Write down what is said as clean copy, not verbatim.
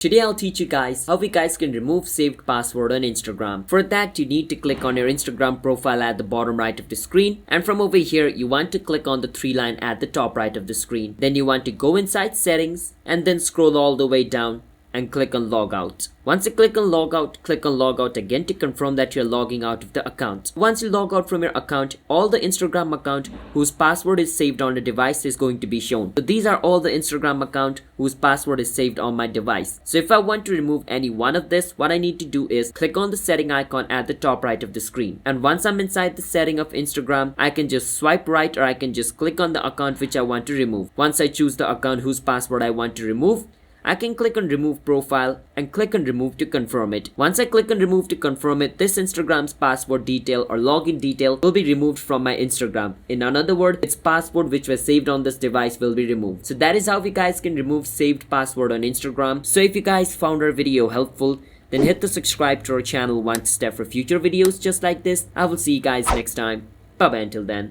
Today I'll teach you guys how we guys can remove saved password on Instagram. For that you need to click on your Instagram profile at the bottom right of the screen, and from over here you want to click on the 3 line at the top right of the screen. Then you want to go inside settings and then scroll all the way down and click on logout. Once you click on logout again to confirm that you're logging out of the account. Once you log out from your account, all the Instagram account whose password is saved on the device is going to be shown. So these are all the Instagram account whose password is saved on my device. So if I want to remove any one of this, what I need to do is click on the setting icon at the top right of the screen. And once I'm inside the setting of Instagram, I can just swipe right or I can just click on the account which I want to remove. Once I choose the account whose password I want to remove, I can click on remove profile and click on remove to confirm it. Once I click on remove to confirm it, this Instagram's password detail or login detail will be removed from my Instagram. In another word, its password which was saved on this device will be removed. So that is how you guys can remove saved password on Instagram. So if you guys found our video helpful, then hit the subscribe to our channel one step for future videos just like this. I will see you guys next time. Bye bye until then.